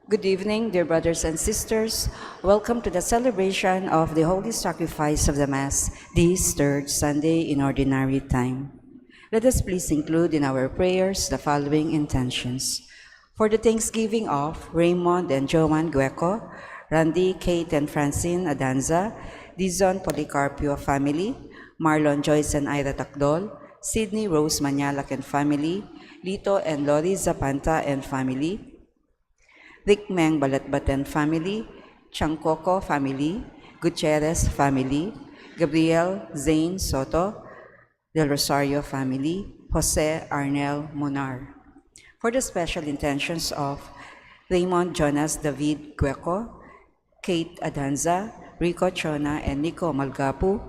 Good evening, dear brothers and sisters. Welcome to the celebration of the Holy Sacrifice of the Mass, this third Sunday in Ordinary Time. Let us please include in our prayers the following intentions. For the thanksgiving of Raymond and Joan Gueco, Randy, Kate, and Francine Adanza, Dizon Policarpio family, Marlon, Joyce, and Ira Takdol, Sydney Rose Manialak and family, Lito and Lori Zapanta and family, Rick Meng Balatbat and family, Changcoco family, Gutierrez family, Gabriel Zane Soto, Del Rosario family, Jose Arnel Munar. For the special intentions of Raymond Jonas David Gueco, Kate Adanza, Rico Chona and Nico Malgapu,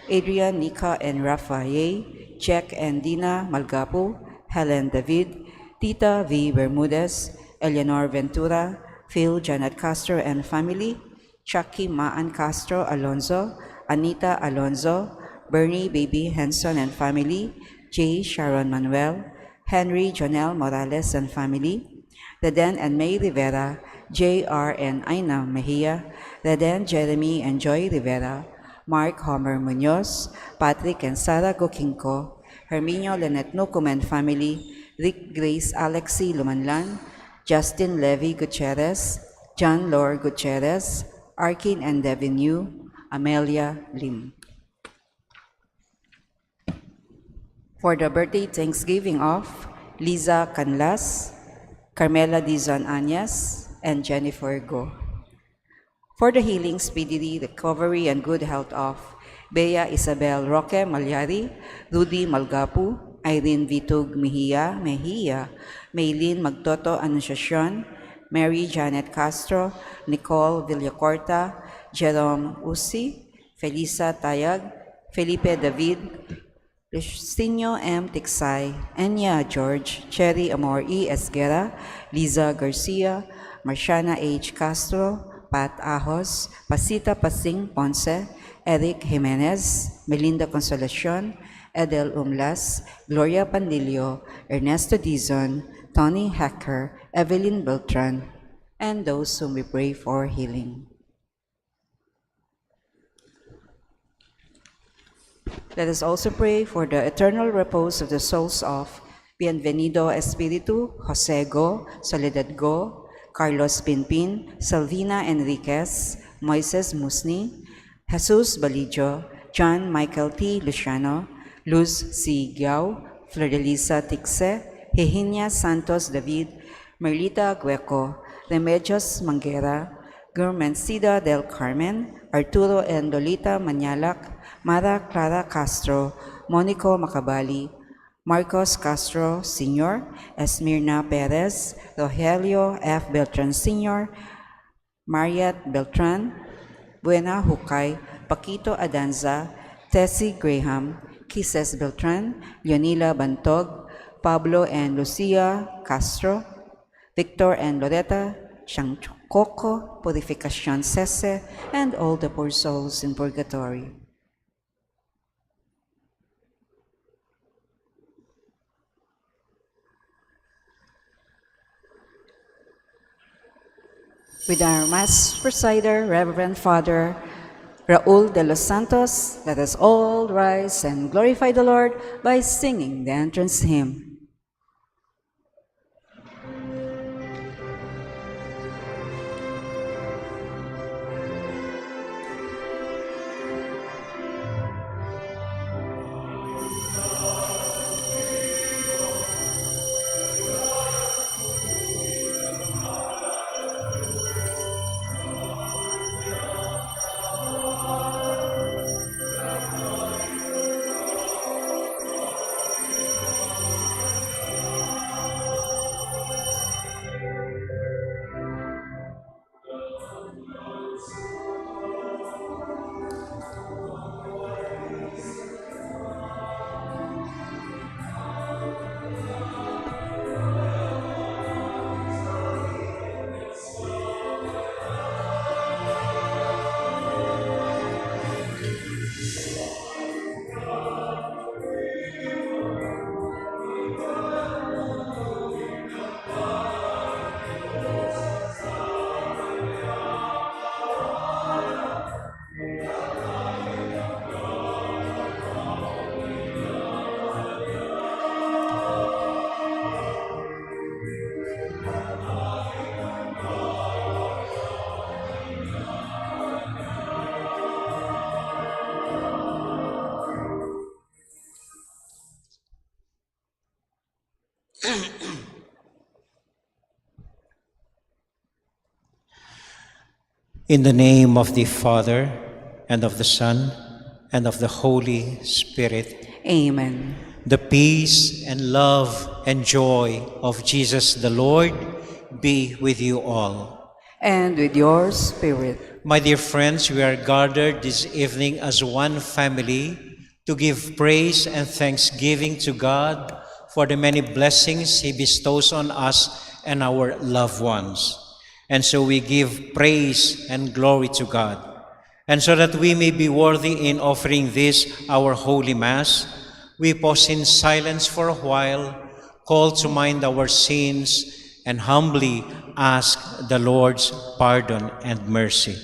Adrian, Nika and Rafael, Jack and Dina Malgapu, Helen David, Tita V. Bermudez, Eleanor Ventura, Phil Janet Castro and family, Chucky Maan Castro Alonzo, Anita Alonzo, Bernie Baby Henson and family, J. Sharon Manuel, Henry Jonel Morales and family, Reden and May Rivera, J.R. and Aina Mejia, Reden Jeremy and Joy Rivera, Mark Homer Munoz, Patrick and Sara Gokinko, Herminio Lenet Nukum and family, Rick Grace Alexi Lumanlan, Justin Levy Gutierrez, John Lore Gutierrez, Arkin and Devin Yu, Amelia Lim. For the birthday thanksgiving of Liza Canlas, Carmela Dizon Anyas, and Jennifer Go. For the healing, speedy recovery, and good health of Bea Isabel Roque Malyari, Rudy Malgapu, Irene Vitug Mejia, Maylene Magtoto Anunciacion, Mary Janet Castro, Nicole Villacorta, Jerome Usi, Felisa Tayag, Felipe David, Lucinio M. Tiksay, Enya George, Cherry Amor E. Esguera, Liza Garcia, Marciana H. Castro, Pat Ahos, Pasita Pasing Ponce, Eric Jimenez, Melinda Consolacion, Edel Umlas, Gloria Pandillo, Ernesto Dizon, Tony Hacker, Evelyn Beltran, and those whom we pray for healing. Let us also pray for the eternal repose of the souls of Bienvenido Espiritu, Jose Go, Soledad Go, Carlos Pinpin, Salvina Enriquez, Moises Musni, Jesus Balijo, John Michael T. Luciano, Luz C. Giao, Flordelisa Tixe, Hihinia Santos David, Merlita Gueco, Remedios Manguera, Gurmencida del Carmen, Arturo and Lolita Manialak, Mara Clara Castro, Monico Macabali, Marcos Castro Sr., Esmirna Perez, Rogelio F. Beltran Sr., Mariette Beltran, Buena Hukay, Paquito Adanza, Tessie Graham, Kisses Beltran, Leonila Bantog, Pablo and Lucia Castro, Victor and Loretta Changcoco, Purificacion Sese, and all the poor souls in purgatory. With our Mass presider, Reverend Father Raul de los Santos, let us all rise and glorify the Lord by singing the entrance hymn. In the name of the Father, and of the Son, and of the Holy Spirit. Amen. The peace and love and joy of Jesus the Lord be with you all. And with your spirit. My dear friends, we are gathered this evening as one family to give praise and thanksgiving to God for the many blessings He bestows on us and our loved ones. And so we give praise and glory to God. And so that we may be worthy in offering this, our Holy Mass, we pause in silence for a while, call to mind our sins, and humbly ask the Lord's pardon and mercy.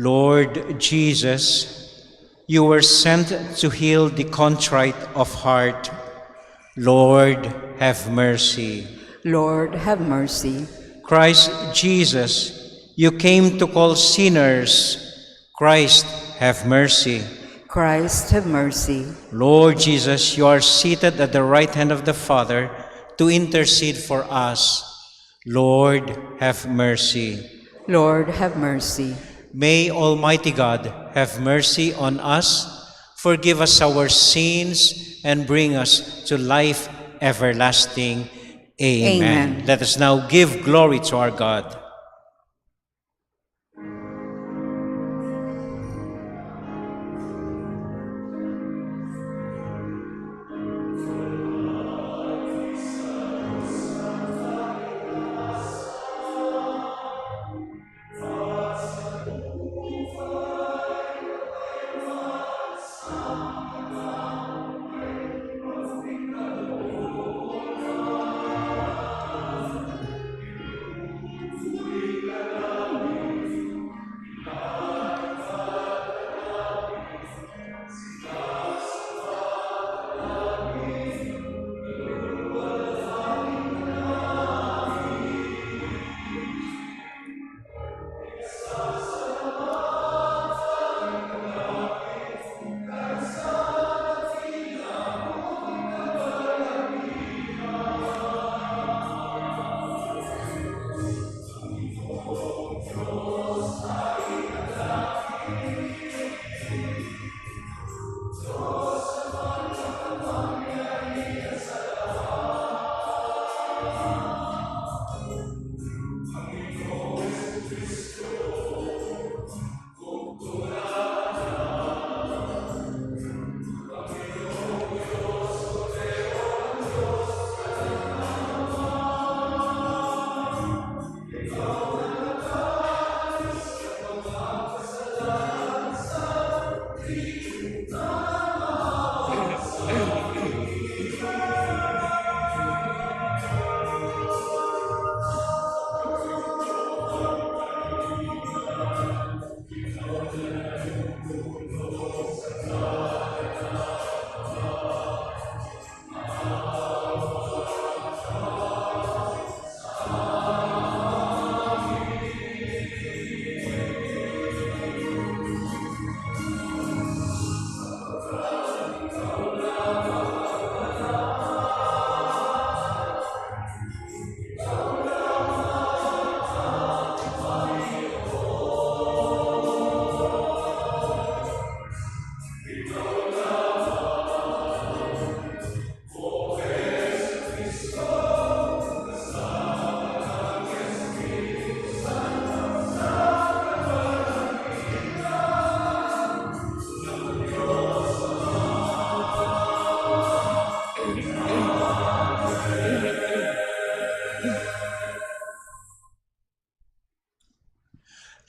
Lord Jesus, you were sent to heal the contrite of heart. Lord, have mercy. Lord, have mercy. Christ Jesus, you came to call sinners. Christ, have mercy. Christ, have mercy. Lord Jesus, you are seated at the right hand of the Father to intercede for us. Lord, have mercy. Lord, have mercy. May Almighty God have mercy on us, forgive us our sins, and bring us to life everlasting. Amen. Amen. Let us now give glory to our God.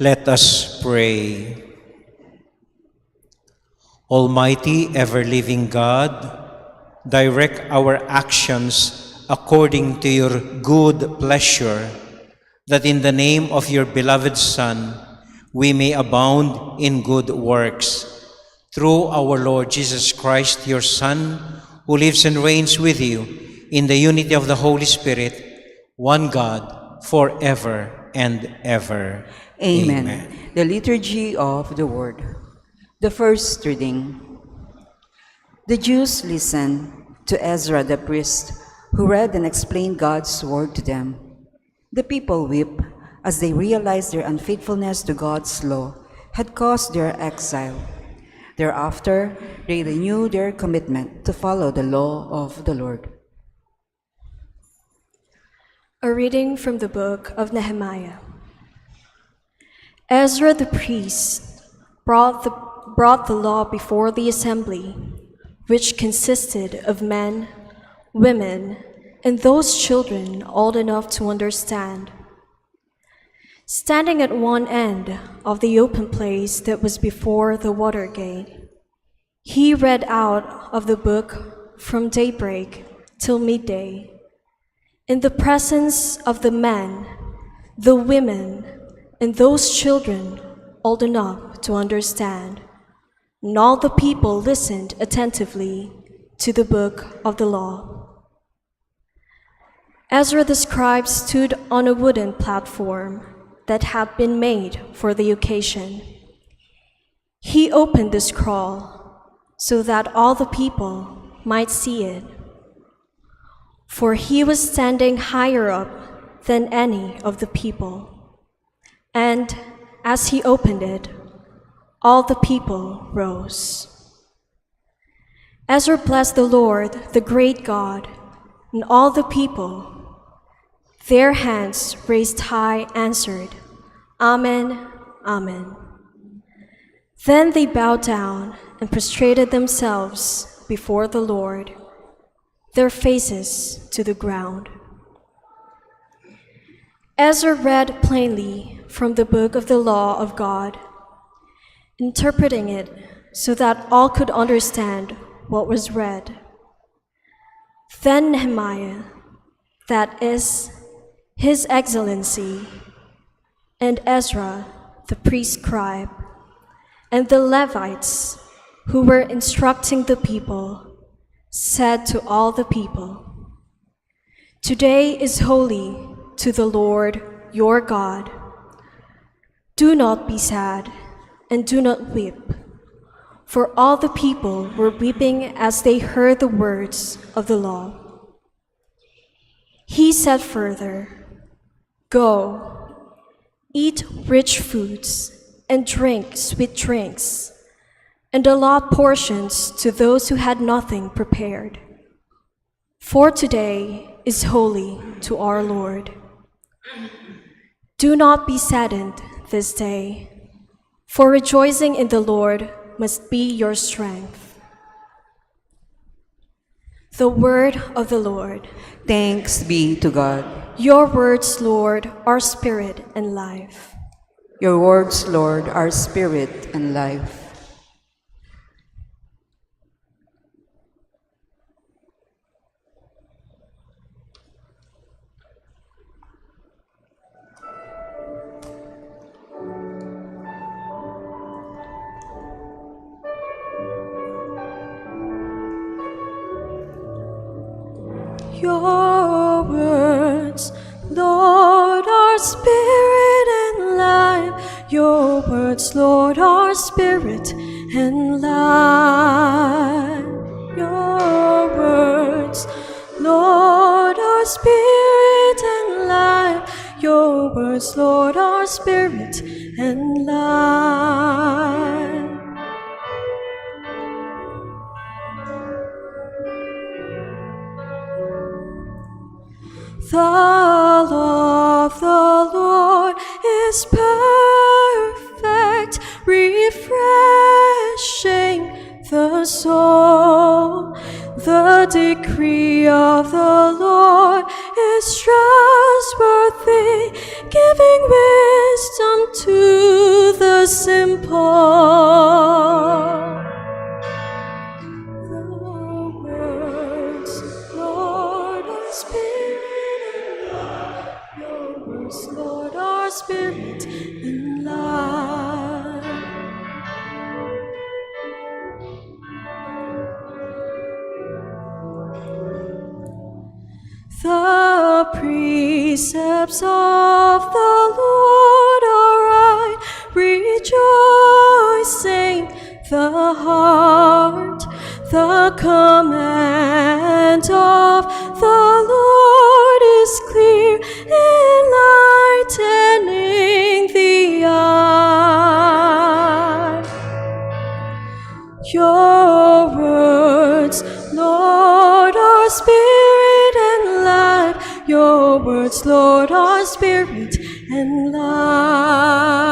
Let us pray. Almighty, ever-living God, direct our actions according to your good pleasure, that in the name of your beloved Son, we may abound in good works. Through our Lord Jesus Christ, your Son, who lives and reigns with you in the unity of the Holy Spirit, one God, forever and ever. Amen. The Liturgy of the Word. The first reading. The Jews listened to Ezra the priest, who read and explained God's word to them. The people wept as they realized their unfaithfulness to God's law had caused their exile. Thereafter, they renewed their commitment to follow the law of the Lord. A reading from the book of Nehemiah. Ezra the priest brought the law before the assembly, which consisted of men, women, and those children old enough to understand. Standing at one end of the open place that was before the water gate, he read out of the book from daybreak till midday, in the presence of the men, the women, and those children old enough to understand. And all the people listened attentively to the book of the law. Ezra the scribe stood on a wooden platform that had been made for the occasion. He opened the scroll so that all the people might see it, for he was standing higher up than any of the people. And as he opened it, all the people rose. Ezra blessed the Lord, the great God, and all the people, their hands raised high, answered, Amen, Amen. Then they bowed down and prostrated themselves before the Lord, their faces to the ground. Ezra read plainly from the book of the law of God, interpreting it so that all could understand what was read. Then Nehemiah, that is, His Excellency, and Ezra, the priest scribe, and the Levites, who were instructing the people, said to all the people, Today is holy to the Lord your God. Do not be sad, and do not weep. For all the people were weeping as they heard the words of the law. He said further, Go, eat rich foods, and drink sweet drinks, and allot portions to those who had nothing prepared. For today is holy to our Lord. Do not be saddened this day, for rejoicing in the Lord must be your strength. The word of the Lord. Thanks be to God. Your words, Lord, are spirit and life. Your words, Lord, are spirit and life. Your words, Lord, are spirit and life. Your words, Lord, are spirit and life. Your words, Lord, are spirit and life. Your words, Lord, are spirit and life. The law of the Lord is perfect, refreshing the soul. The decree of the Lord is trustworthy, giving wisdom to the simple. The words, Lord, are spirit and life. Your words, Lord, are spirit and life. precepts of the Lord are right, rejoicing the heart. The command of the Lord is clear, enlightening the eye. Your words, Lord, are spirit and life. Your words, Lord, are spirit and life.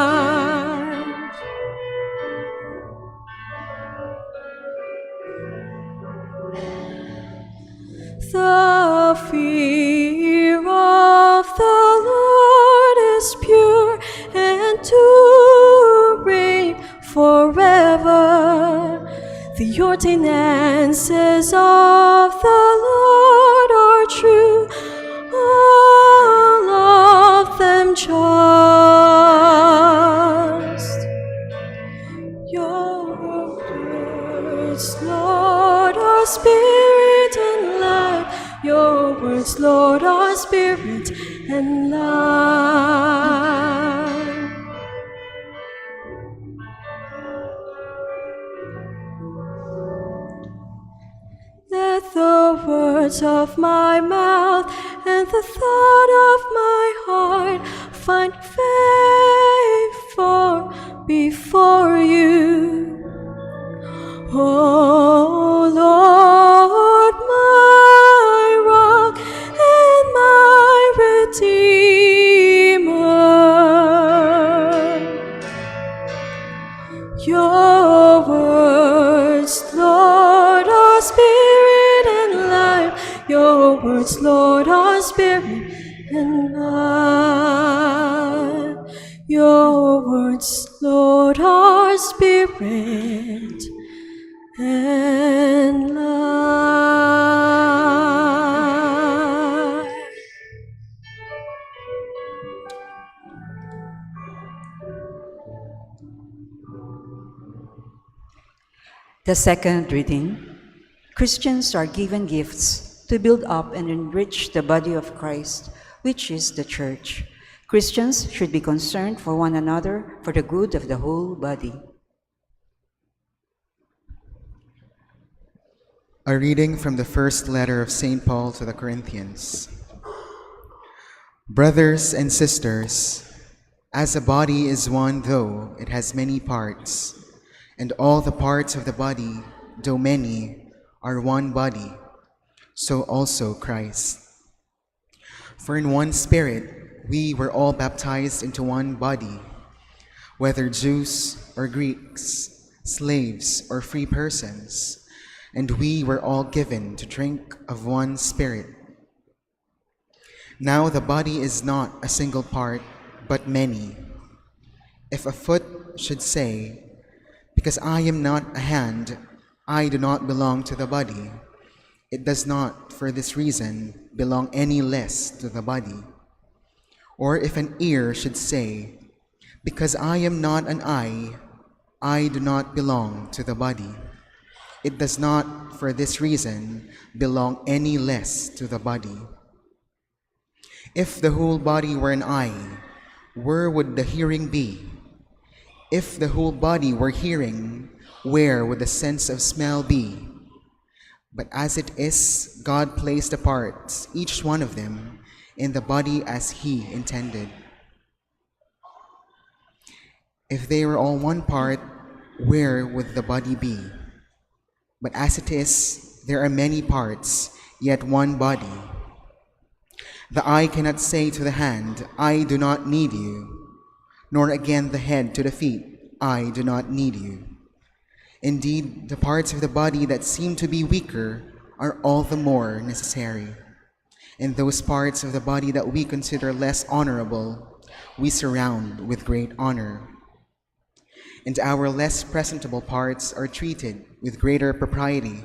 The fear of the Lord is pure, and to reign forever. The ordinances of the Lord are true, all of them just. Your words, Lord, are spirit and life. Your words, Lord, are spirit and life. Let the words of my mouth and the thought of my heart find favor before you. O Lord, my rock and my redeemer. Your words, Lord, are spirit and life. Your words, Lord, are spirit and life. Your words, Lord, are spirit and life. The second reading. Christians are given gifts to build up and enrich the body of Christ, which is the church. Christians should be concerned for one another for the good of the whole body. A reading from the first letter of St. Paul to the Corinthians. Brothers and sisters, as a body is one though it has many parts, and all the parts of the body, though many, are one body, so also Christ. For in one Spirit we were all baptized into one body, whether Jews or Greeks, slaves or free persons, and we were all given to drink of one Spirit. Now the body is not a single part, but many. If a foot should say, "Because I am not a hand, I do not belong to the body," it does not, for this reason, belong any less to the body. Or if an ear should say, "Because I am not an eye, I do not belong to the body," it does not, for this reason, belong any less to the body. If the whole body were an eye, where would the hearing be? If the whole body were hearing, where would the sense of smell be? But as it is, God placed the parts, each one of them, in the body as He intended. If they were all one part, where would the body be? But as it is, there are many parts, yet one body. The eye cannot say to the hand, "I do not need you," nor again the head to the feet, "I do not need you." Indeed, the parts of the body that seem to be weaker are all the more necessary. And those parts of the body that we consider less honorable, we surround with great honor. And our less presentable parts are treated with greater propriety,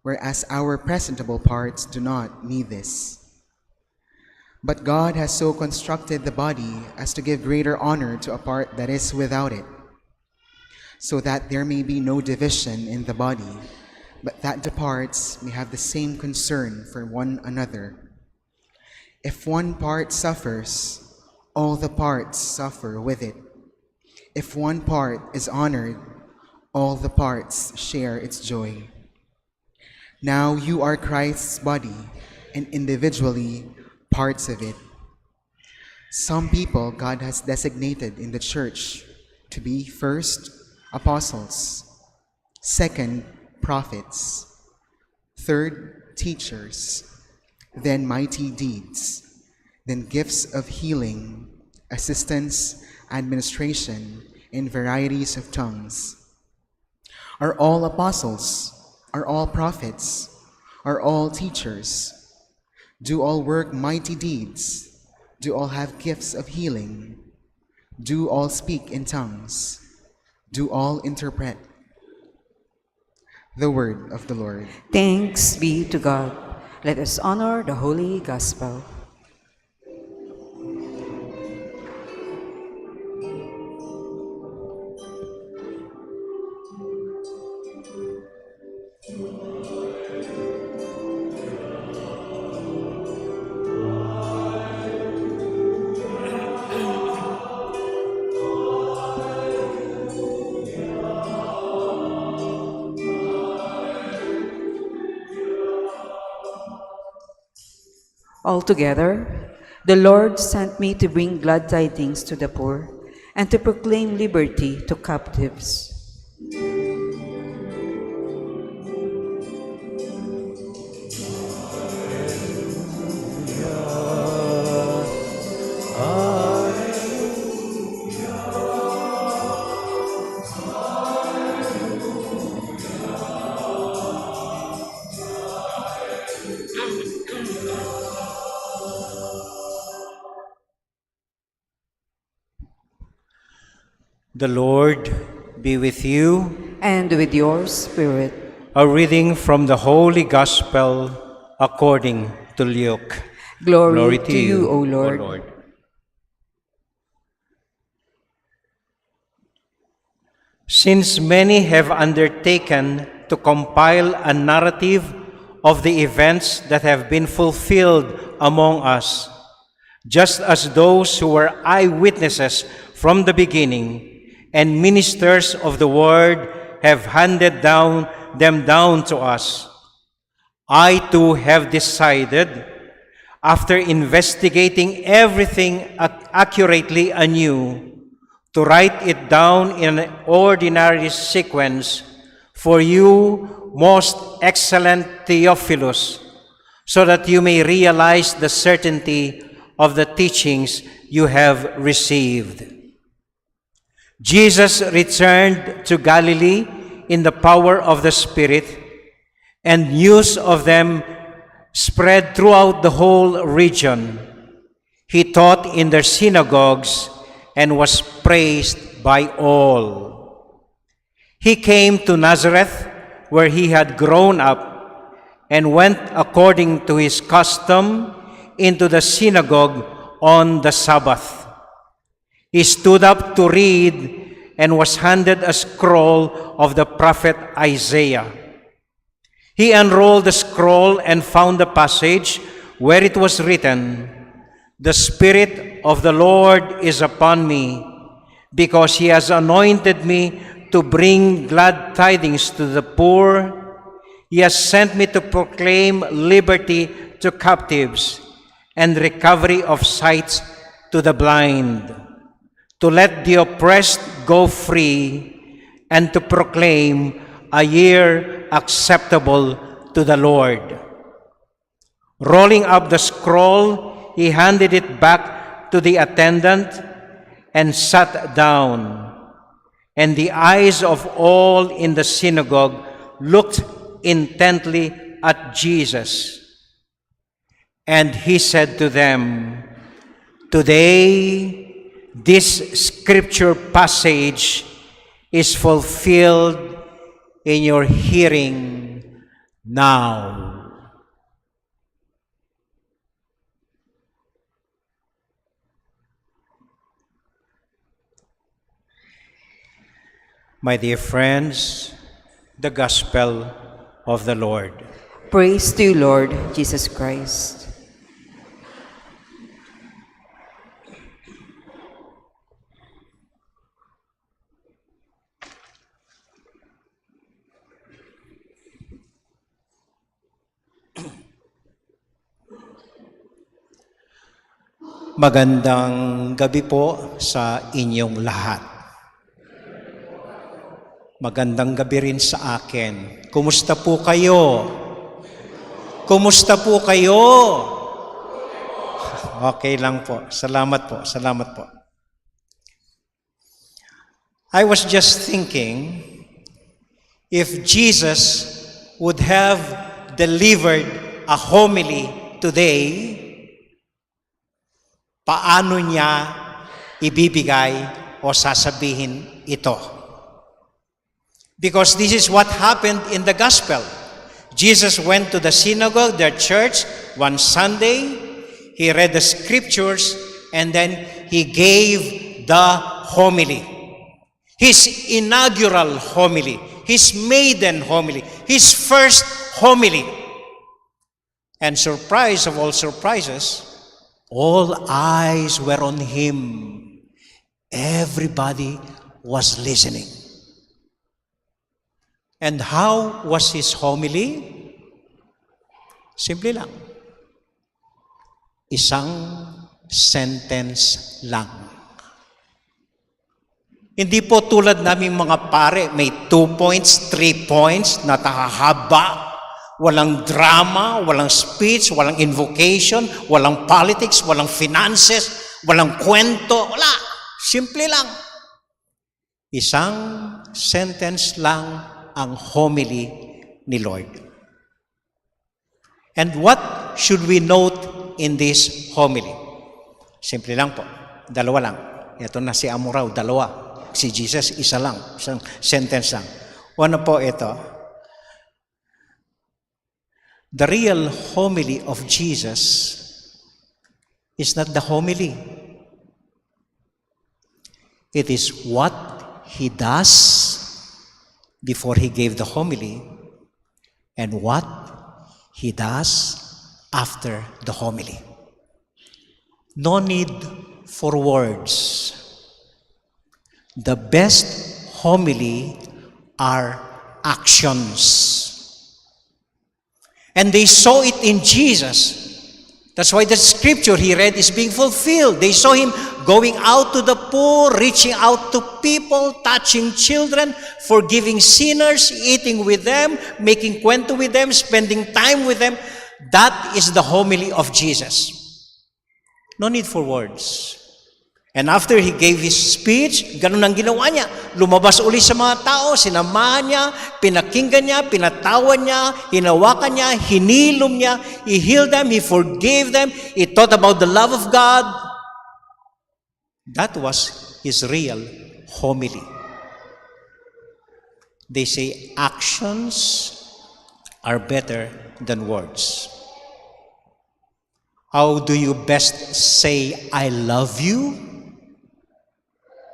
whereas our presentable parts do not need this. But God has so constructed the body as to give greater honor to a part that is without it, so that there may be no division in the body, but that the parts may have the same concern for one another. If one part suffers, all the parts suffer with it. If one part is honored, all the parts share its joy. Now you are Christ's body, and individually parts of it. Some people God has designated in the church to be first, apostles, second, prophets, third, teachers, then mighty deeds, then gifts of healing, assistance, administration, and varieties of tongues. Are all apostles? Are all prophets? Are all teachers? Do all work mighty deeds? Do all have gifts of healing? Do all speak in tongues? Do all interpret? The word of the Lord. Thanks be to God. Let us honor the Holy Gospel. Altogether, the Lord sent me to bring glad tidings to the poor and to proclaim liberty to captives. The Lord be with you. And with your spirit. A reading from the Holy Gospel according to Luke. Glory to you, O Lord. Since many have undertaken to compile a narrative of the events that have been fulfilled among us, just as those who were eyewitnesses from the beginning and ministers of the word have handed them down to us, I too have decided, after investigating everything accurately anew, to write it down in an ordinary sequence for you, most excellent Theophilus, so that you may realize the certainty of the teachings you have received. Jesus returned to Galilee in the power of the Spirit, and news of them spread throughout the whole region. He taught in their synagogues and was praised by all. He came to Nazareth, where he had grown up, and went according to his custom into the synagogue on the Sabbath. He stood up to read and was handed a scroll of the prophet Isaiah. He unrolled the scroll and found the passage where it was written, "The Spirit of the Lord is upon me, because he has anointed me to bring glad tidings to the poor. He has sent me to proclaim liberty to captives and recovery of sight to the blind, to let the oppressed go free, and to proclaim a year acceptable to the Lord." Rolling up the scroll, he handed it back to the attendant and sat down. And the eyes of all in the synagogue looked intently at Jesus. And he said to them, "Today, this scripture passage is fulfilled in your hearing now." My dear friends, the Gospel of the Lord. Praise to you, Lord Jesus Christ. Magandang gabi po sa inyong lahat. Magandang gabi rin sa akin. Kumusta po kayo? Kumusta po kayo? Okay lang po. Salamat po. Salamat po. I was just thinking, if Jesus would have delivered a homily today, paano niya ibibigay o sasabihin ito? Because this is what happened in the gospel. Jesus went to the synagogue, their church, one Sunday. He read the scriptures and then he gave the homily. His inaugural homily, his maiden homily, his first homily. And surprise of all surprises, all eyes were on him. Everybody was listening. And how was his homily? Simple lang. Isang sentence lang. Hindi po tulad naming mga pare, may 2 points, 3 points, nakahaba, walang drama, walang speech, walang invocation, walang politics, walang finances, walang kwento, wala. Simple lang. Isang sentence lang ang homily ni Lord. And what should we note in this homily? Simple lang po. Dalawa lang. Ito na si Amuraw, dalawa. Si Jesus, isa lang. Isang sentence lang. Ano po ito? The real homily of Jesus is not the homily. It is what he does before he gave the homily and what he does after the homily. No need for words. The best homily are actions. And they saw it in Jesus. That's why the scripture he read is being fulfilled. They saw him going out to the poor, reaching out to people, touching children, forgiving sinners, eating with them, making kwento with them, spending time with them. That is the homily of Jesus. No need for words. And after he gave his speech, ganun ang ginawa niya. Lumabas uli sa mga tao, sinamahan niya, pinakinggan niya, pinatawan niya, hinawakan niya, hinilom niya, he healed them, he forgave them, he taught about the love of God. That was his real homily. They say actions are better than words. How do you best say, I love you?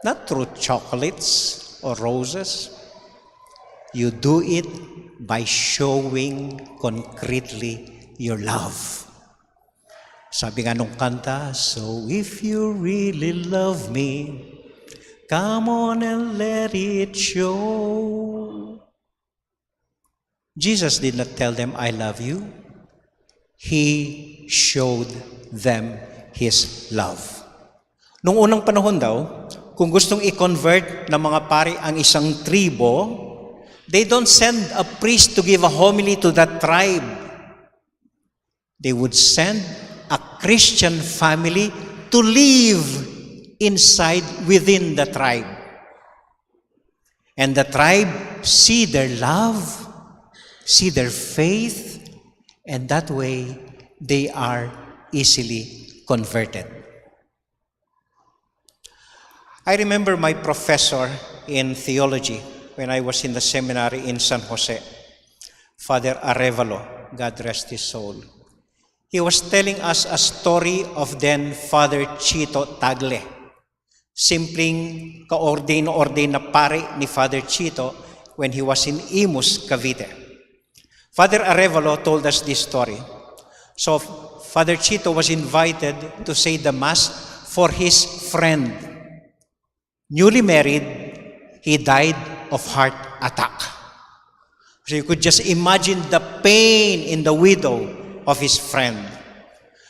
Not through chocolates or roses. You do it by showing concretely your love. Sabi nga nung kanta, so if you really love me, come on and let it show. Jesus did not tell them, I love you. He showed them His love. Nung unang panahon daw, kung gustong i-convert ng mga pari ang isang tribo, they don't send a priest to give a homily to that tribe. They would send a Christian family to live inside within the tribe. And the tribe see their love, see their faith, and that way they are easily converted. I remember my professor in theology when I was in the seminary in San Jose, Father Arevalo, God rest his soul. He was telling us a story of then Father Chito Tagle, simpleng ka-ordain na pare ni Father Chito when he was in Imus, Cavite. Father Arevalo told us this story. So Father Chito was invited to say the Mass for his friend. Newly married, he died of heart attack. So you could just imagine the pain in the widow of his friend.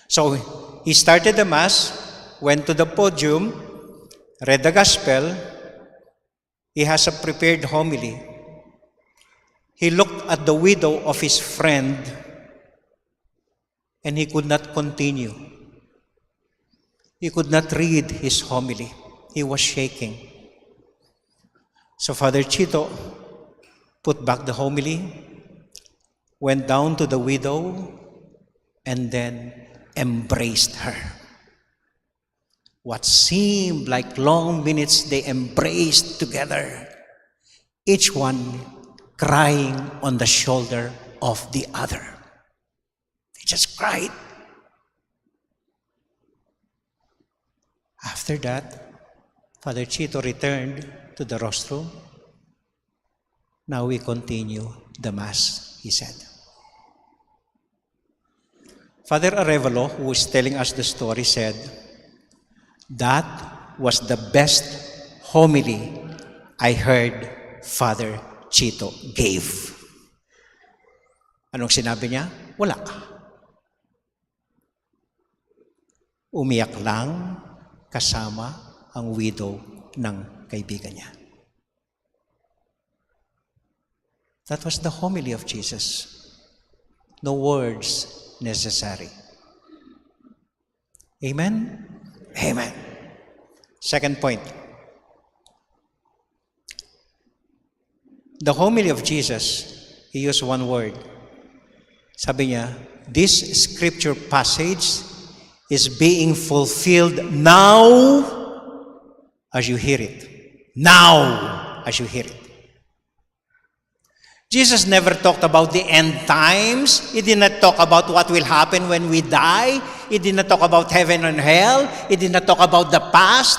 So he started the Mass, went to the podium, read the gospel. He has a prepared homily. He looked at the widow of his friend and he could not continue. He could not read his homily. He was shaking. So Father Chito put back the homily, went down to the widow, and then embraced her. What seemed like long minutes, they embraced together, each one crying on the shoulder of the other. They just cried. After that, Father Chito returned to the rostrum. Now we continue the Mass, he said. Father Arevalo, who is telling us the story, said, that was the best homily I heard Father Chito gave. Anong sinabi niya? Wala. Umiyak lang kasama ang widow ng kaibigan niya. That was the homily of Jesus. No words necessary. Amen? Amen. Second point. The homily of Jesus, he used one word. Sabi niya, this scripture passage is being fulfilled now as you hear it. Now as you hear it. Jesus never talked about the end times. He did not talk about what will happen when we die. He did not talk about heaven and hell. He did not talk about the past.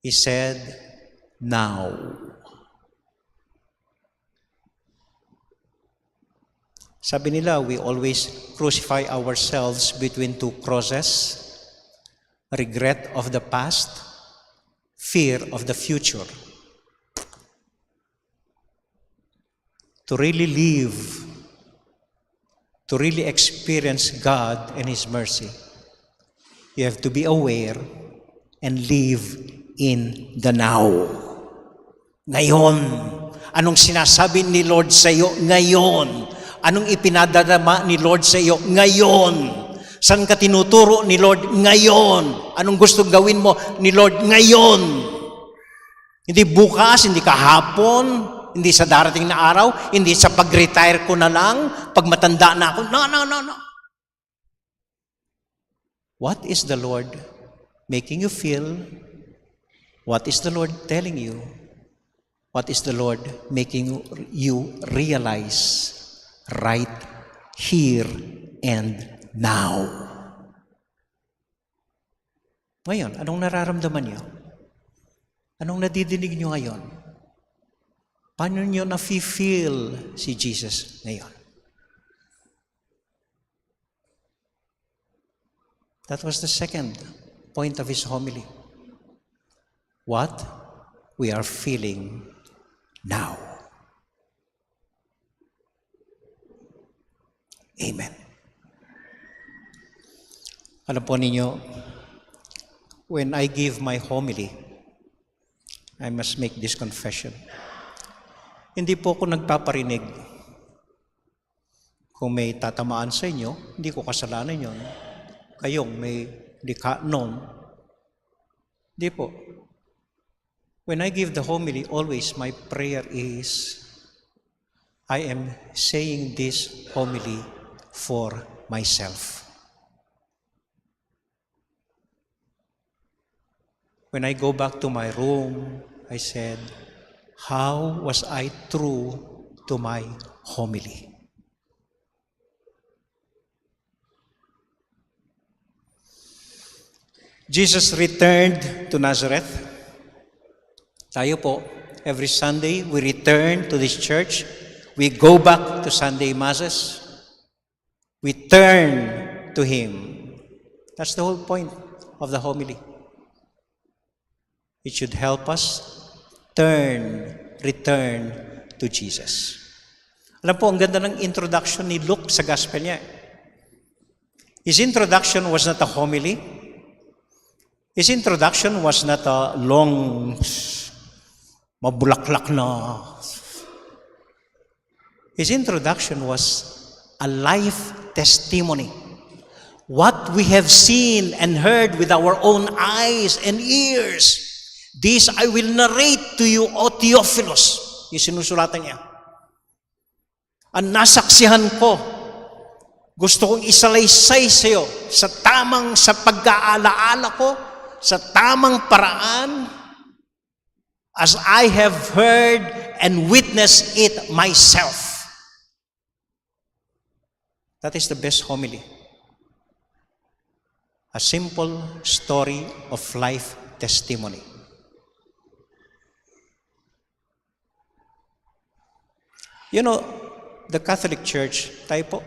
He said, now. Sabi nila, we always crucify ourselves between two crosses. Regret of the past, fear of the future. To really live, to really experience God and His mercy, you have to be aware and live in the now. Ngayon, anong sinasabi ni Lord sa iyo? Ngayon. Anong ipinadadama ni Lord sa iyo? Ngayon. Saan ka tinuturo ni Lord? Ngayon. Anong gusto gawin mo ni Lord? Ngayon. Hindi bukas, hindi kahapon, hindi sa darating na araw, hindi sa pag-retire ko na lang, pag matanda na ako. No. What is the Lord making you feel? What is the Lord telling you? What is the Lord making you realize right here and now? Ngayon, anong nararamdaman niyo? Anong nadidinig niyo ngayon? Paano niyo na-feel si Jesus ngayon? That was the second point of his homily. What we are feeling now. Amen. Alam po ninyo, when I give my homily, I must make this confession. Hindi po ako nagpaparinig. Kung may tatamaan sa inyo, hindi ko kasalanan yon. Kayong may likha noon. Hindi po. When I give the homily, always my prayer is, I am saying this homily for myself. When I go back to my room, I said, how was I true to my homily? Jesus returned to Nazareth. Tayo po, every Sunday, we return to this church. We go back to Sunday Masses. We turn to Him. That's the whole point of the homily. It should help us return to Jesus. Alam po, ang ganda ng introduction ni Luke sa gospel niya. His introduction was not a homily. His introduction was not a long, mabulaklak na. His introduction was a life testimony. What we have seen and heard with our own eyes and ears, this I will narrate to you, O Theophilus. Yung sinusulatan niya. Ang nasaksihan ko, gusto kong isalaysay sa iyo sa pag-aalaala ko, sa tamang paraan, as I have heard and witnessed it myself. That is the best homily. A simple story of life testimony. You know, the Catholic Church, tayo po,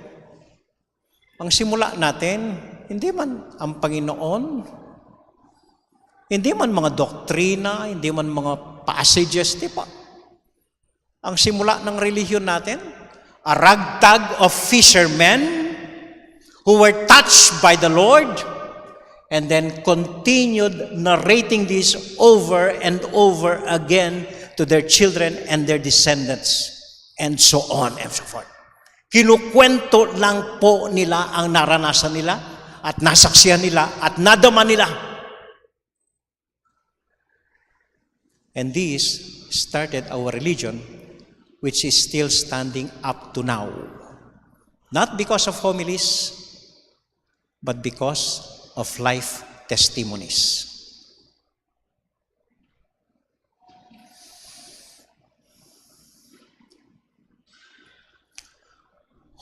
ang simula natin, hindi man ang Panginoon, hindi man mga doktrina, hindi man mga passages, di pa. Ang simula ng relihiyon natin, a ragtag of fishermen who were touched by the Lord and then continued narrating this over and over again to their children and their descendants, and so on and so forth. Kinukwento lang po nila ang naranasan nila at nasaksihan nila at nadama nila. And this started our religion, which is still standing up to now. Not because of homilies, but because of life testimonies.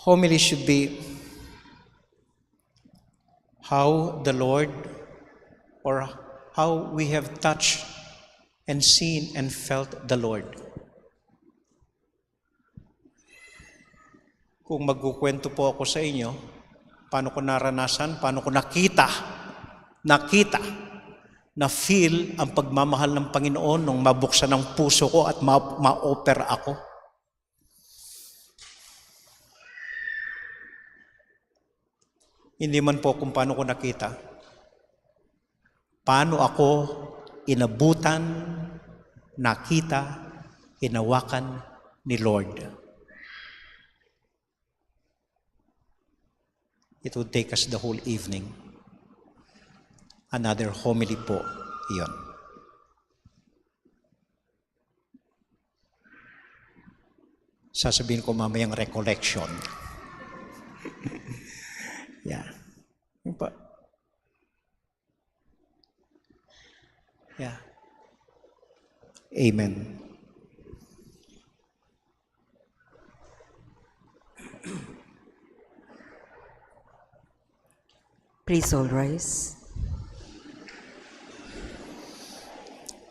Homily should be how the Lord, or how we have touched and seen and felt the Lord. Kung magkukwento po ako sa inyo, paano ko naranasan, paano ko nakita, na-feel ang pagmamahal ng Panginoon nung mabuksan ang puso ko at ma-offer ako. Hindi man po kung paano ko nakita, paano ako inabutan, nakita, hinawakan ni Lord. It would take us the whole evening. Another homily po iyon. Sasabihin ko mamayang recollection. Yeah. Yun pa. Yeah. Amen. Please all rise.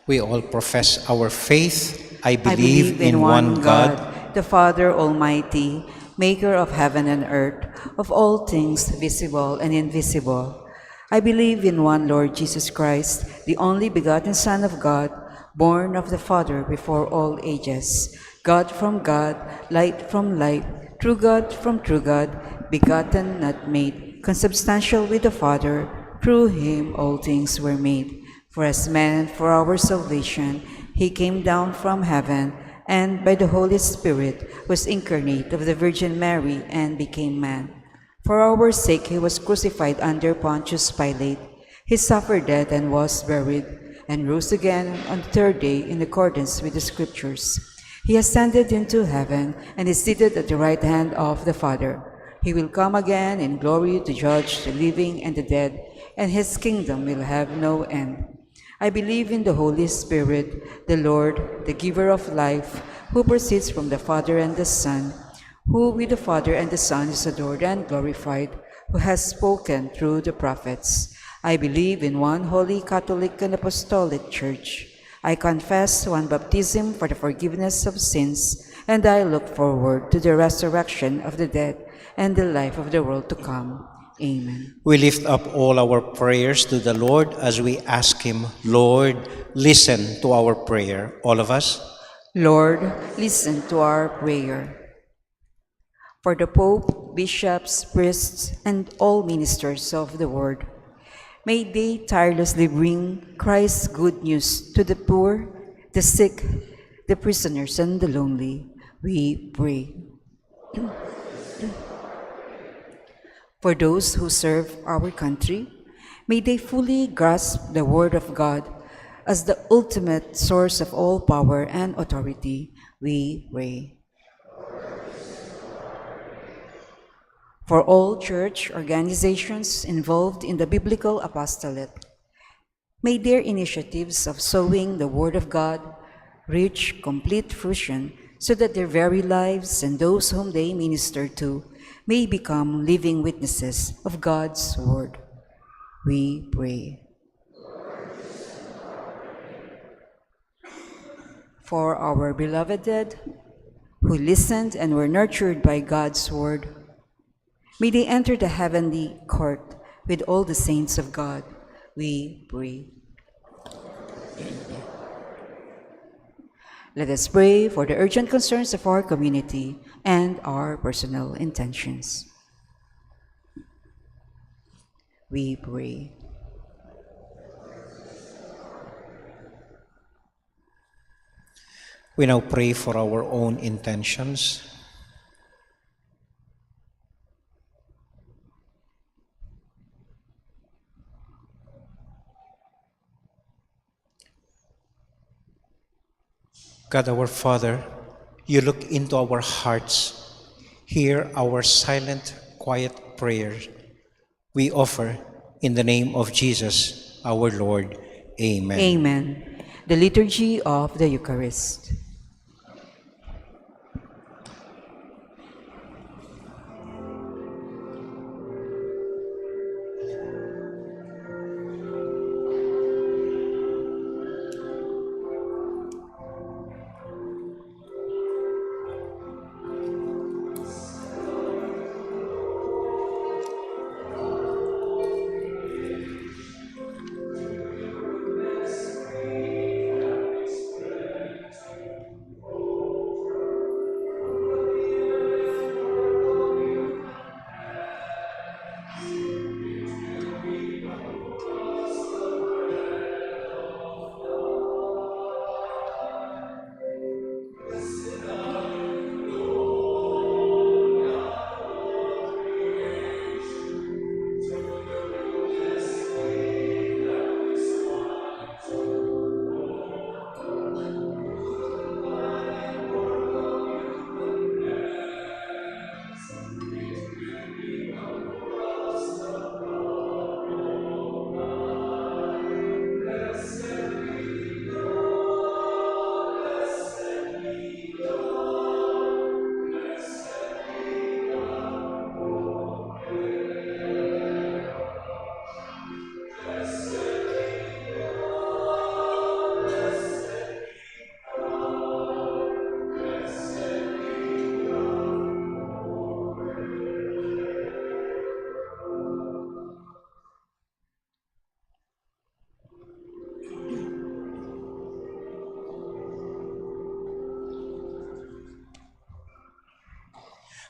We all profess our faith. I believe in one God, the Father Almighty, maker of heaven and earth, of all things visible and invisible. I believe in one Lord Jesus Christ, the only begotten Son of God, born of the Father before all ages, God from God, light from light, true God from true God, begotten, not made, consubstantial with the Father. Through him all things were made. For as man, for our salvation, he came down from heaven, and by the Holy Spirit was incarnate of the Virgin Mary and became man. For our sake he was crucified under Pontius Pilate. He suffered death and was buried, and rose again on the third day in accordance with the Scriptures. He ascended into heaven and is seated at the right hand of the Father. He will come again in glory to judge the living and the dead, and his kingdom will have no end. I believe in the Holy Spirit, the Lord, the giver of life, who proceeds from the Father and the Son, who with the Father and the Son is adored and glorified, who has spoken through the prophets. I believe in one holy Catholic and Apostolic Church. I confess one baptism for the forgiveness of sins, and I look forward to the resurrection of the dead and the life of the world to come. Amen. We lift up all our prayers to the Lord as we ask him, Lord, listen to our prayer. All of us. Lord, listen to our prayer. For the Pope, bishops, priests, and all ministers of the word. May they tirelessly bring Christ's good news to the poor, the sick, the prisoners, and the lonely. We pray. For those who serve our country, may they fully grasp the Word of God as the ultimate source of all power and authority. We pray. For all church organizations involved in the biblical apostolate, may their initiatives of sowing the Word of God reach complete fruition so that their very lives and those whom they minister to may become living witnesses of God's Word. We pray. For our beloved dead, who listened and were nurtured by God's Word, may they enter the heavenly court with all the saints of God. We pray. Let us pray for the urgent concerns of our community and our personal intentions. We pray. We now pray for our own intentions. God our Father, you look into our hearts, hear our silent, quiet prayers. We offer in the name of Jesus, our Lord. Amen. Amen. The Liturgy of the Eucharist.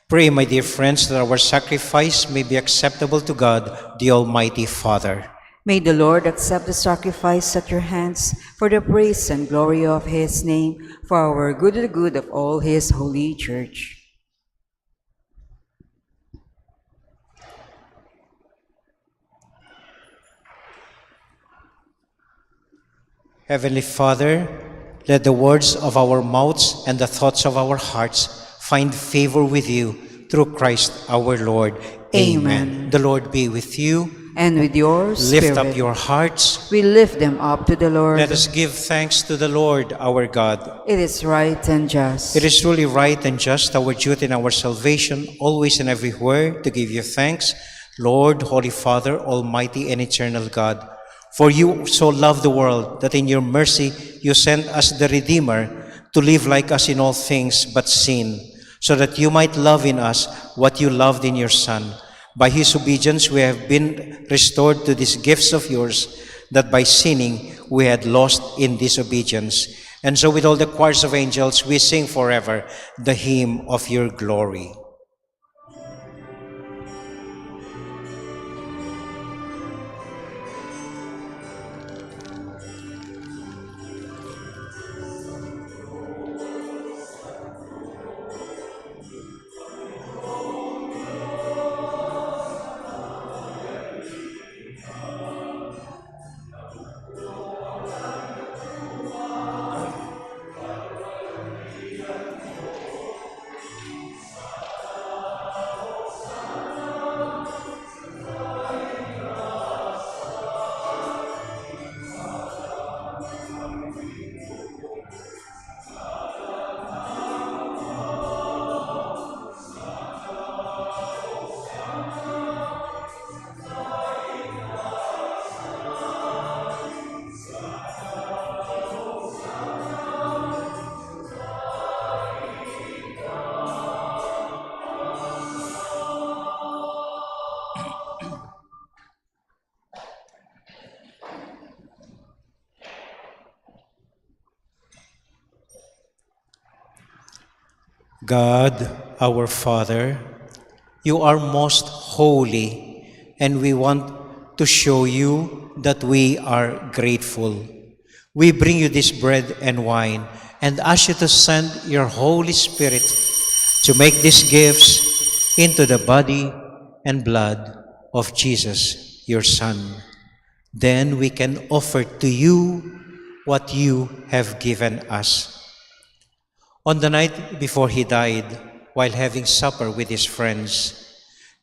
Pray, my dear friends, that our sacrifice may be acceptable to God, the Almighty Father. May the Lord accept the sacrifice at your hands for the praise and glory of his name, for our good and the good of all his holy church. Heavenly Father, let the words of our mouths and the thoughts of our hearts find favor with you through Christ our Lord. Amen. The Lord be with you. And with your Lift spirit, up your hearts. we lift them up to the Lord. Let us give thanks to the Lord our God. It is right and just. It is truly right and just, our duty and our salvation, always and everywhere, to give you thanks, Lord, Holy Father, Almighty and eternal God. For you so loved the world that in your mercy you sent us the Redeemer to live like us in all things but sin, so that you might love in us what you loved in your Son. By his obedience we have been restored to these gifts of yours, that by sinning we had lost in disobedience. And so with all the choirs of angels we sing forever the hymn of your glory. God, our Father, you are most holy, and we want to show you that we are grateful. We bring you this bread and wine and ask you to send your Holy Spirit to make these gifts into the body and blood of Jesus, your Son. Then we can offer to you what you have given us. On the night before he died, while having supper with his friends,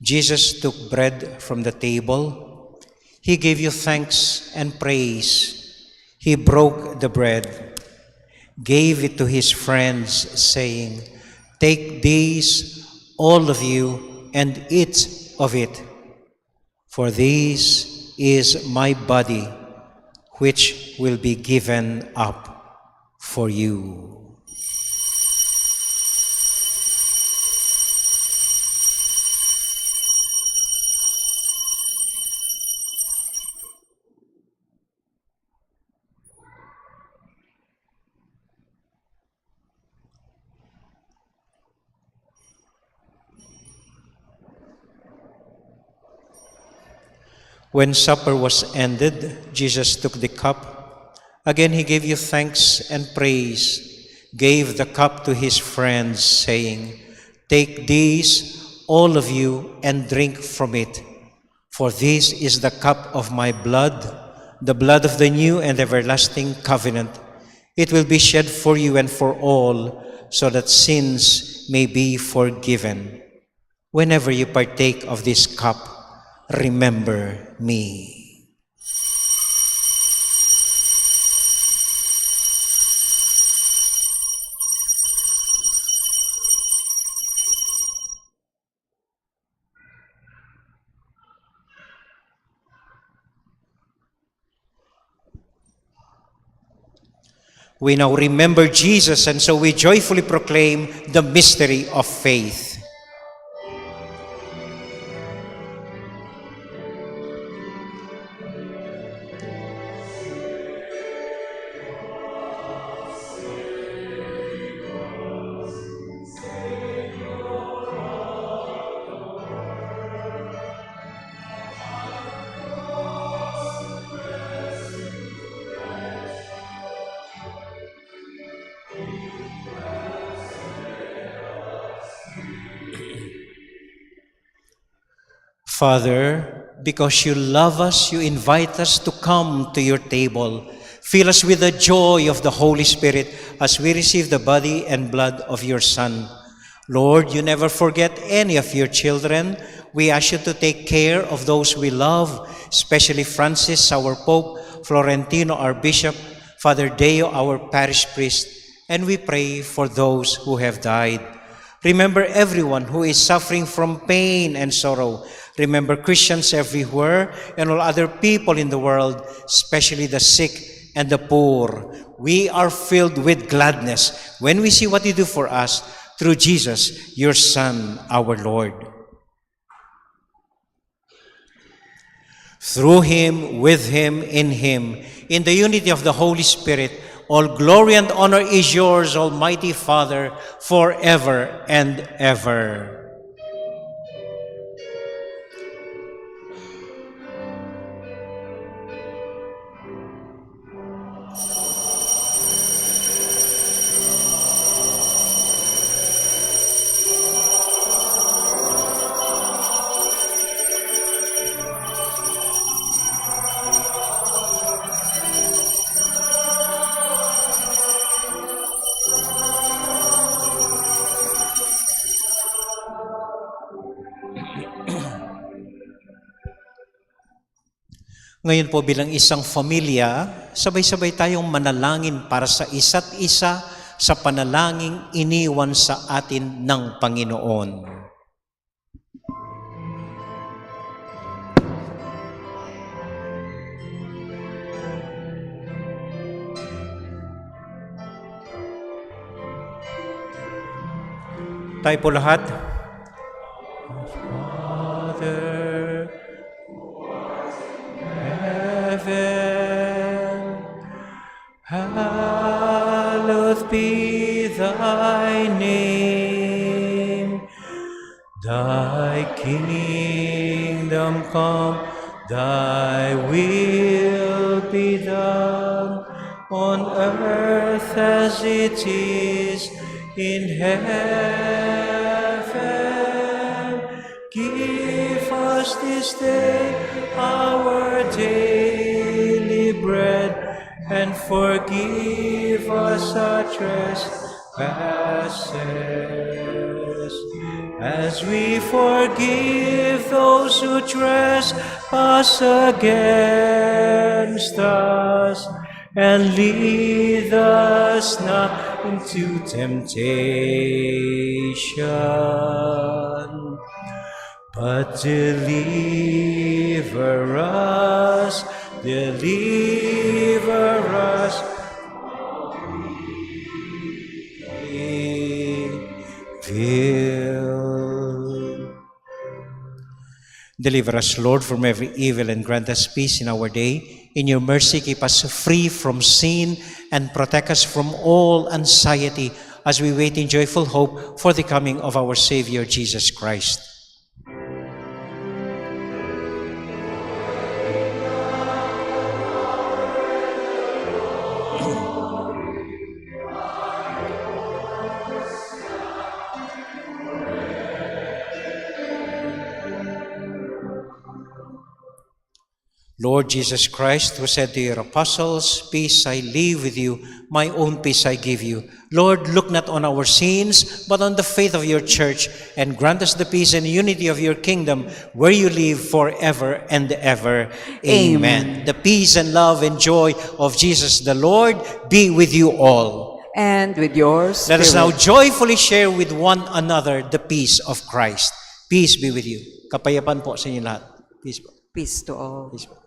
Jesus took bread from the table. He gave you thanks and praise. He broke the bread, gave it to his friends, saying, "Take these, all of you, and eat of it, for this is my body, which will be given up for you." When supper was ended, Jesus took the cup. Again he gave you thanks and praise, gave the cup to his friends, saying, "Take these, all of you, and drink from it. For this is the cup of my blood, the blood of the new and everlasting covenant. It will be shed for you and for all, so that sins may be forgiven. Whenever you partake of this cup, remember me." We now remember Jesus, and so we joyfully proclaim the mystery of faith. Father, because you love us, you invite us to come to your table. Fill us with the joy of the Holy Spirit as we receive the body and blood of your Son. Lord, you never forget any of your children. We ask you to take care of those we love, especially Francis, our Pope, Florentino, our Bishop, Father Deo, our Parish Priest, and we pray for those who have died. Remember everyone who is suffering from pain and sorrow. Remember Christians everywhere and all other people in the world, especially the sick and the poor. We are filled with gladness when we see what you do for us through Jesus, your Son, our Lord. Through him, with him, in the unity of the Holy Spirit, all glory and honor is yours, Almighty Father, forever and ever. Ngayon po bilang isang pamilya, sabay-sabay tayong manalangin para sa isa't isa sa panalangin iniwan sa atin ng Panginoon. Tayo po lahat. Father, heaven, hallowed be thy name. come, thy will be done on earth as it is in heaven. Give us this day our daily bread, and forgive us our trespasses, as we forgive those who trespass against us. And lead us not into temptation, but deliver us, deliver us. Evil. Deliver us, Lord, from every evil and grant us peace in our day. In your mercy, keep us free from sin and protect us from all anxiety as we wait in joyful hope for the coming of our Savior, Jesus Christ. Lord Jesus Christ, who said to your apostles, "Peace I leave with you, my own peace I give you." Lord, look not on our sins, but on the faith of your church, and grant us the peace and unity of your kingdom, where you live forever and ever. Amen. The peace and love and joy of Jesus the Lord be with you all. And with yours. Let us now joyfully share with one another the peace of Christ. Peace be with you. Kapayapaan po sa inyo lahat. Peace po. Peace to all. Peace po.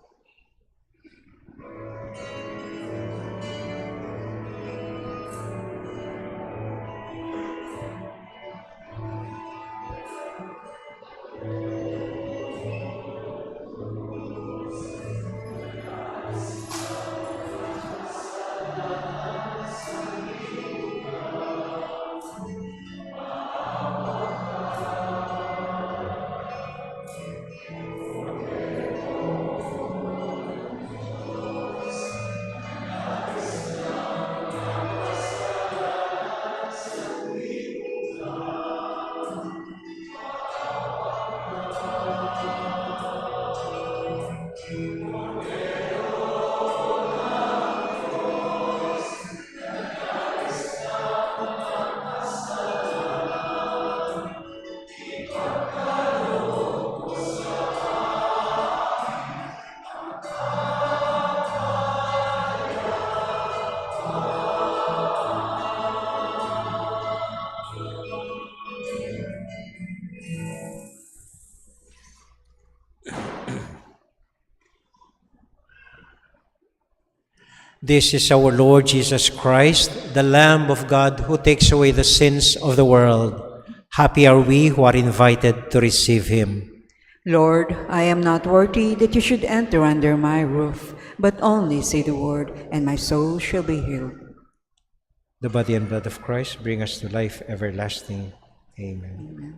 This is our Lord Jesus Christ, the Lamb of God who takes away the sins of the world. Happy are we who are invited to receive him. Lord, I am not worthy that you should enter under my roof, but only say the word, and my soul shall be healed. The body and blood of Christ bring us to life everlasting. Amen. Amen.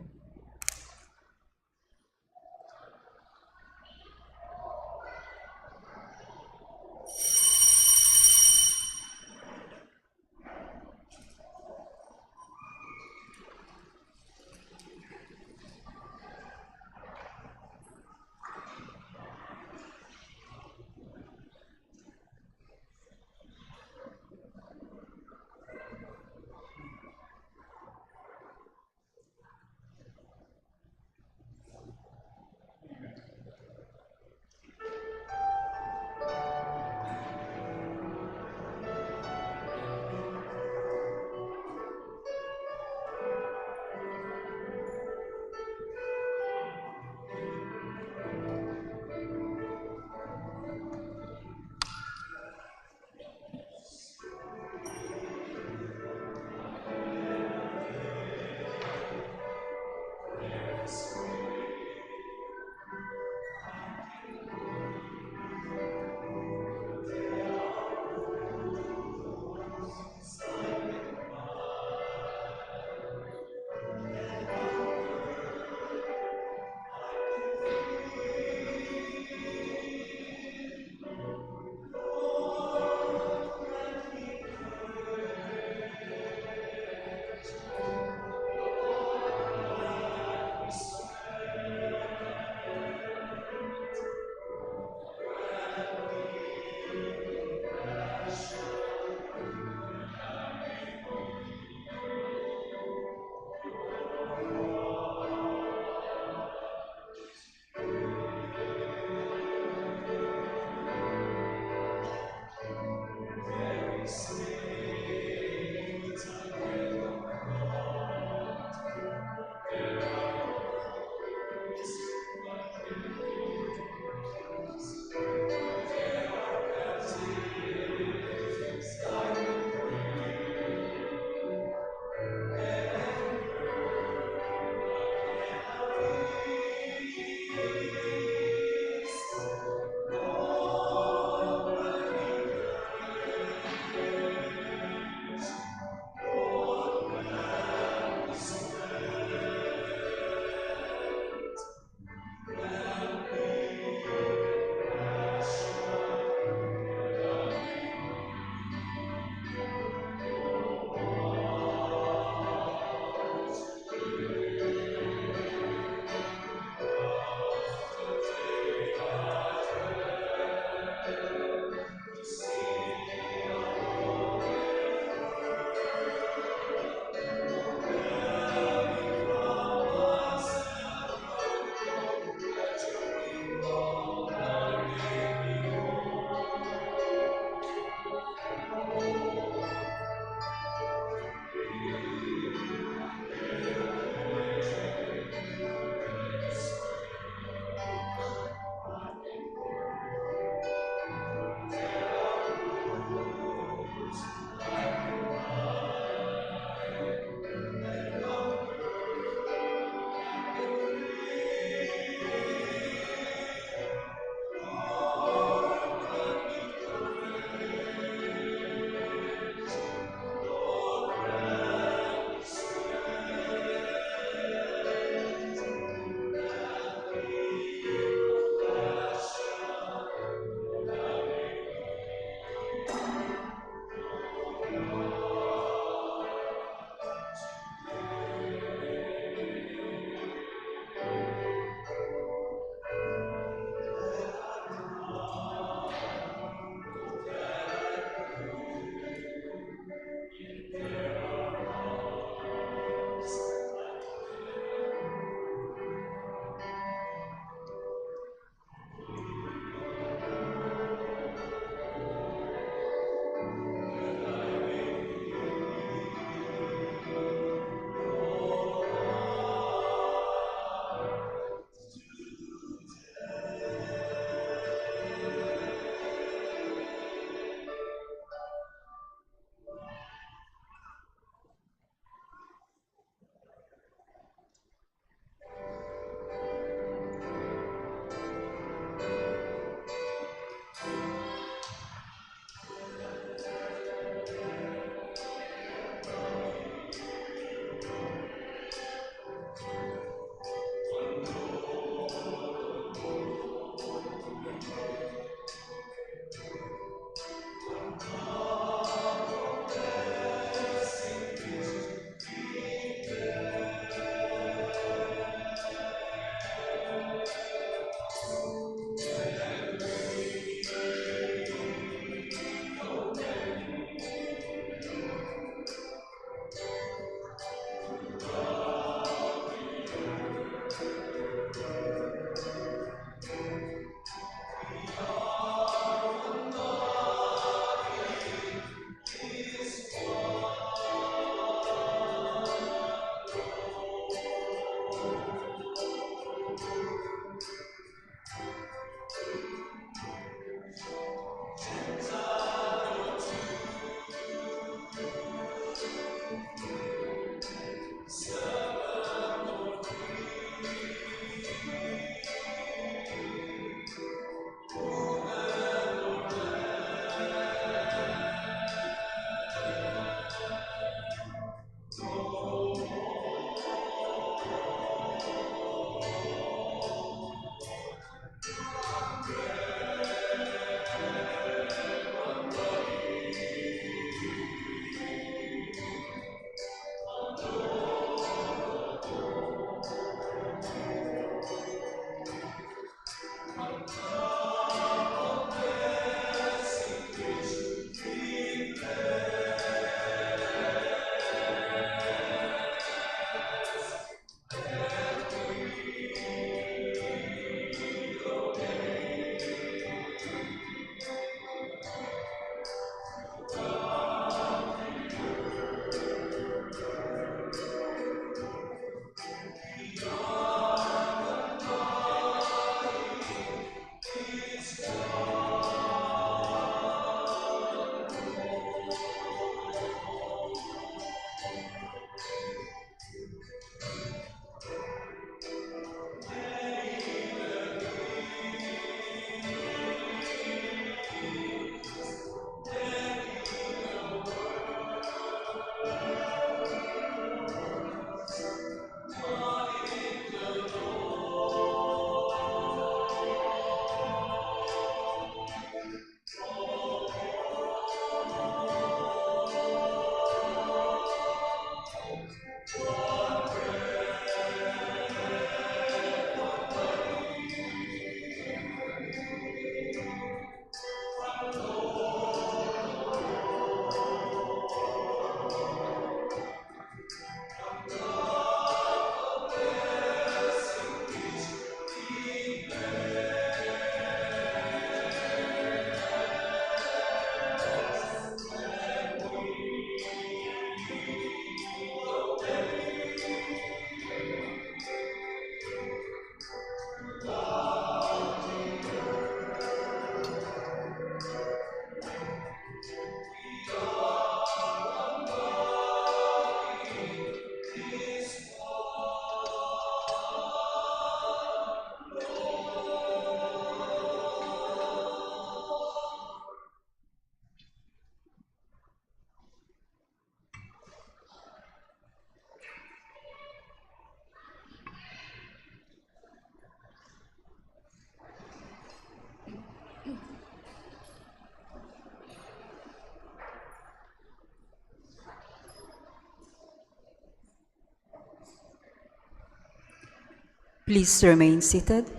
Please remain seated.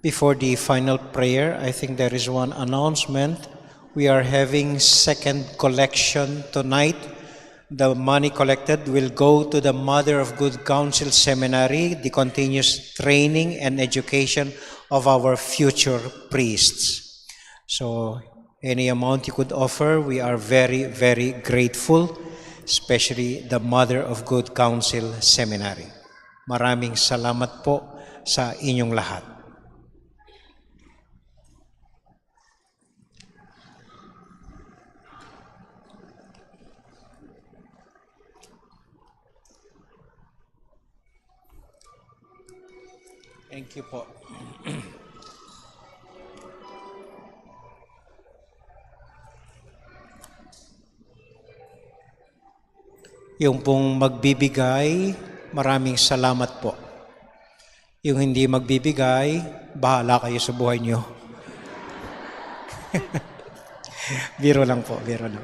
Before the final prayer, I think there is one announcement. We are having second collection tonight. The money collected will go to the Mother of Good Counsel Seminary, the continuous training and education of our future priests. So any amount you could offer, we are very, very grateful, especially the Mother of Good Counsel Seminary. Maraming salamat po sa inyong lahat. Thank you po. Yung pong magbibigay, maraming salamat po. Yung hindi magbibigay, bahala kayo sa buhay nyo. Biro lang po, biro lang.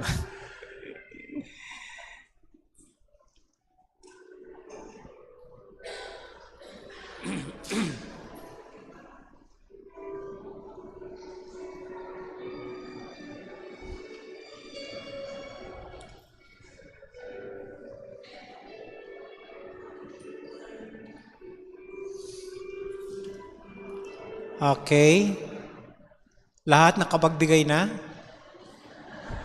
Okay. Lahat nakapagbigay na?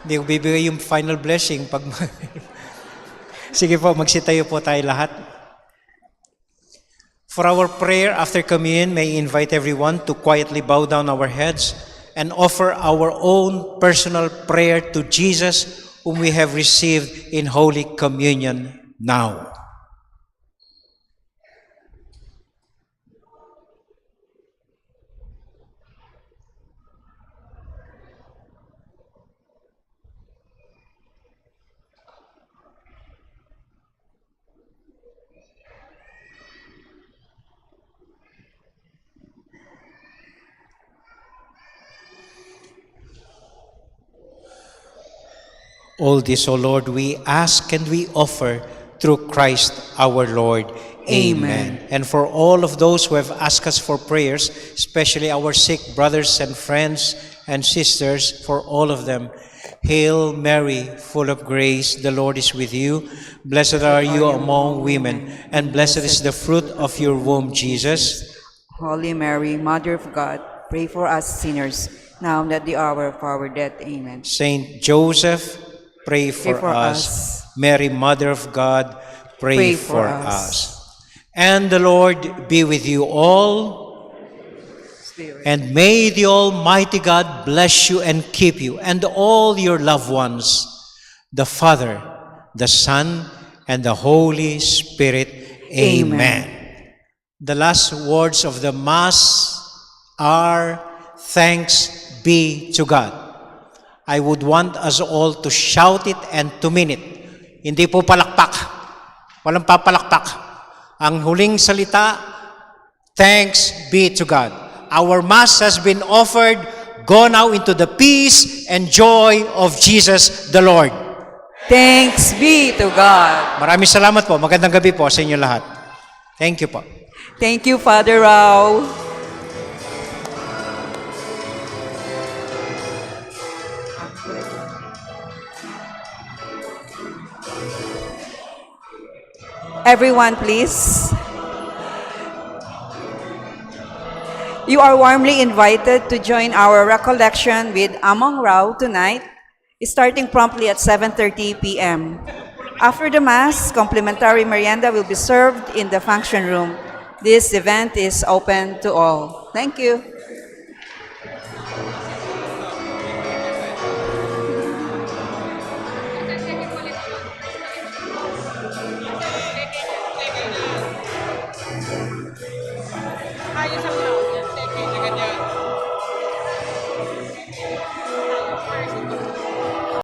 Hindi ko bibigay yung final blessing pag Sige po, magsitayo po tayo lahat. For our prayer after communion, may I invite everyone to quietly bow down our heads and offer our own personal prayer to Jesus, whom we have received in Holy Communion now. All this, O Lord, we ask and we offer through Christ our Lord. Amen. And for all of those who have asked us for prayers, especially our sick brothers and friends and sisters, for all of them, Hail Mary, full of grace, the Lord is with you. Blessed are you among women, and blessed is the fruit of your womb, Jesus. Holy Mary, Mother of God, pray for us sinners, now and at the hour of our death. Amen. Saint Joseph, pray for us. Mary, Mother of God, pray for us. And the Lord be with you all. Spirit. And may the Almighty God bless you and keep you and all your loved ones, the Father, the Son, and the Holy Spirit. Amen. The last words of the Mass are, thanks be to God. I would want us all to shout it and to mean it. Hindi po palakpak. Walang papalakpak. Ang huling salita, thanks be to God. Our Mass has been offered. Go now into the peace and joy of Jesus the Lord. Thanks be to God. Maraming salamat po. Magandang gabi po sa inyo lahat. Thank you po. Thank you, Father Rao. Everyone, please. You are warmly invited to join our recollection with Among Rao tonight, starting promptly at 7:30 p.m. After the Mass, complimentary merienda will be served in the function room. This event is open to all. Thank you. Ayos ang